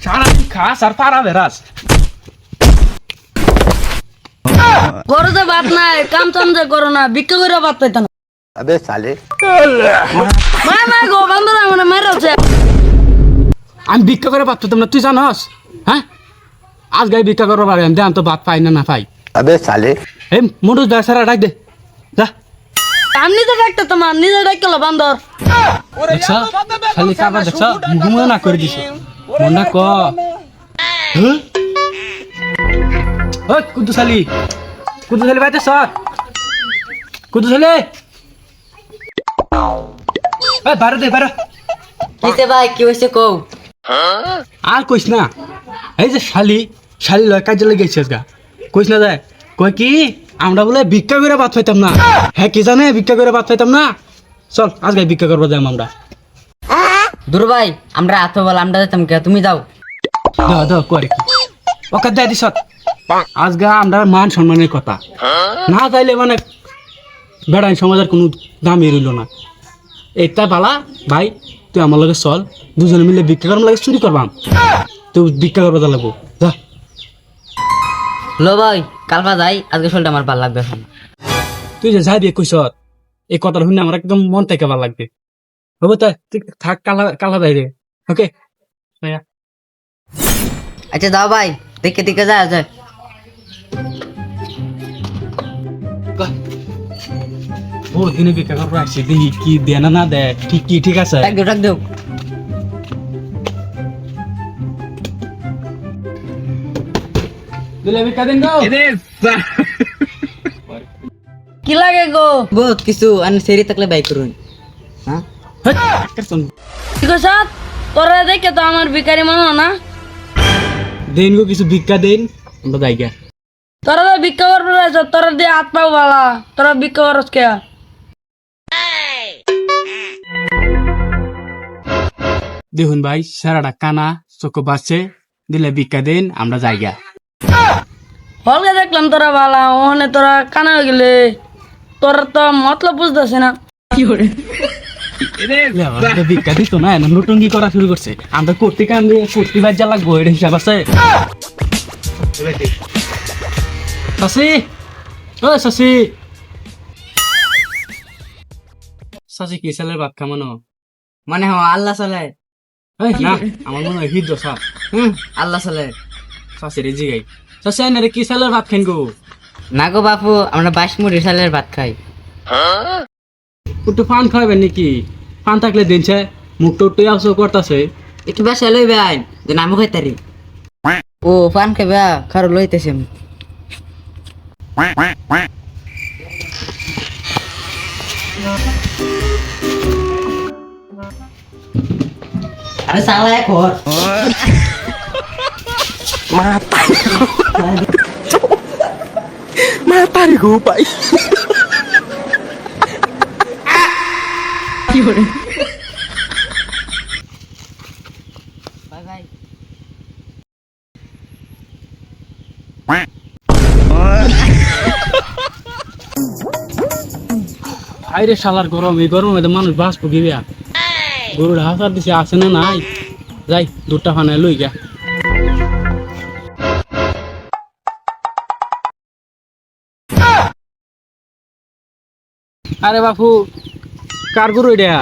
সারাদিন খাস আর পারা বেরাস। ঘরে তো ভাত নাই, কাম চাম যে করো না, ভিক্ষা করে ভাত পাইতাম। अबे साले মা গো বান্ধব মানে মারছে। আমি ভিক্ষা করে ভাত পেতাম না, তুই জানস? হ্যাঁ, আজ গায়ে ভিক্ষা করবো পারে আমি দেন তো ভাত পাই না পাই। अबे साले এই মোটর দা সারা ডাক দে যা। আমি নিজে ডাকতে তোমার নিজে ডাকলো বান্দর। দেখছ খালি কাবার দেখছ ঘুমিয়ে না করে দিছে মনটা ক। ওই কুদ্দু শালি বাইতে সর কুদ্দু শালি এই বারো দে বারো। কিসে ভাই কি হইছে কও? আর কইস না, এই যে শালি লয় কাজে লেগেছিস গা, কইস না যায় কই কি আমরা বলে ভিক্ষা করে ভাত পাইতাম না। হ্যাঁ কি জানে ভিক্ষা করে ভাত পাইতাম না। চল আজ গায়ে ভিক্ষা করবো যাই আমরা। দূর ভাই আমরা এত বল আমরা যেতাম কে, তুমি যাও। দাও করে কি ওকে দেয় দিস আজ গা আমরা মান সম্মানের কথা না চাইলে মানে বেড়াই সমাজের কোনো দামই রইল না। এইটা বালা ভাই তুই আমার লগে চল, দুজনে মিলে ভিক্ষা করার লাগে চুরি করবাম, তুই ভিক্ষা করবা লাগবো যা। লো ভাই কালবা যাই, আজকে শরীরটা আমার ভালো লাগবে এখন। তুই যে যাবি কইস এই কথাটা শুনে আমার একদম মন থেকে ভালো লাগবে। হবো তাই তুই থাক কালা যাই রে। ওকে আচ্ছা দাও ভাই, দেখে দেখে যায় যায়। ও দিনে ভিক্ষা করবো আসছি, দেখি কি দেয় না দেয়, ঠিক আছে। ডাক দেও দিলে ভিক্ষা দিন গো। কি লাগে গো? বহুত কিছু আন সেরি থাকলে বাই করুন। হ্যাঁ কি কইছ? তোরা দেখে তো আমার ভিখারি মনে না। দেন গো কিছু ভিক্ষা দেন আমরা যাই গা। তোরা তো ভিক্ষা করবে তোরা দিয়ে হাত পাও বালা, তোরা ভিক্ষা করস কে? দেখুন ভাই সারাটা কানা চোখ বাসছে, দিলে ভিক্ষা দেন আমরা যাই গা। হলকে দেখলাম তোরা বালা, ওখানে তোরা কানা হয়ে গেলে তোরা তো মতলব বুঝতেছে না। ভিক্ষা দিত না লুটুঙ্গি করা শুরু করছে, আমরা করতে বাজ্যা লাগবো এটা হিসাব আছে। শশী ও শশী শশী কি ছেলের ভাত খামানো মানে হ আল্লাহ চলে না আমার মনে হয় হৃদ সাপ। আল্লাহ চলে শশী রে জিগাই শশী আইনারে কি ছেলের ভাত খাইন গো? না গো বাপু, আমরা 22 মুড়ি সালের ভাত খাই। একটু পান খাওয়াবেন নাকি? পান থাকলে দিনছে মুখটা একটু আসো করতেছে। একটু বেশি লইবে আইন যে নামও খাইতারি। ও পান খাইবা খারো লইতেছে। আরে সালা এক হর mata gue pak কি করে বাই বাই। আইরে শালার গরম, এই গরম মধ্যে মানুষ বাঁচবো গিয়া। গরুর হাসার দিছে আছে না নাই, যাই দুটা ফানায় লই গা। আরে বাপু কার গরু এটা?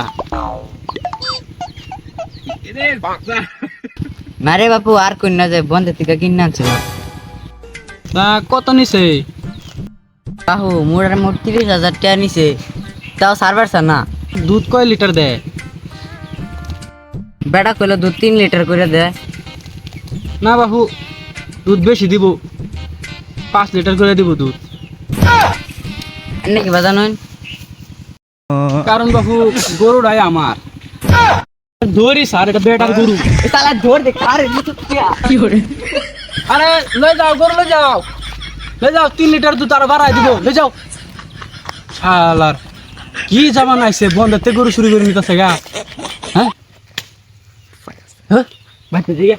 মারে বাপু আর কই না যায়, বন্ধ থেকে কিনে আনছিল। কত নিছে? বাহু মোড়ার মোট 30,000 টাকা নিছে, তাও সার্ভার না। দুধ কয় লিটার দেয়? বেটা কইলো দুধ 3 লিটার করে দে। না বাপু দুধ বেশি দিব, 5 লিটার করে দিব দুধ। এনে কি বাজানোন? কারণ বাপু গরুটাই আমার। ধরি স্যার, এটা বেটার গরু। সালা ধর দে কারে কি করে? আরে লই যাও গরু লই যাও 3 লিটার দুধ আর বাড়াই দিব, লই যাও। শালার কি জামান আইছে, বন্ধতে গরু চুরি করে নিতেছে গা। হ্যাঁ হ্যাঁ বাইতে যাই গা।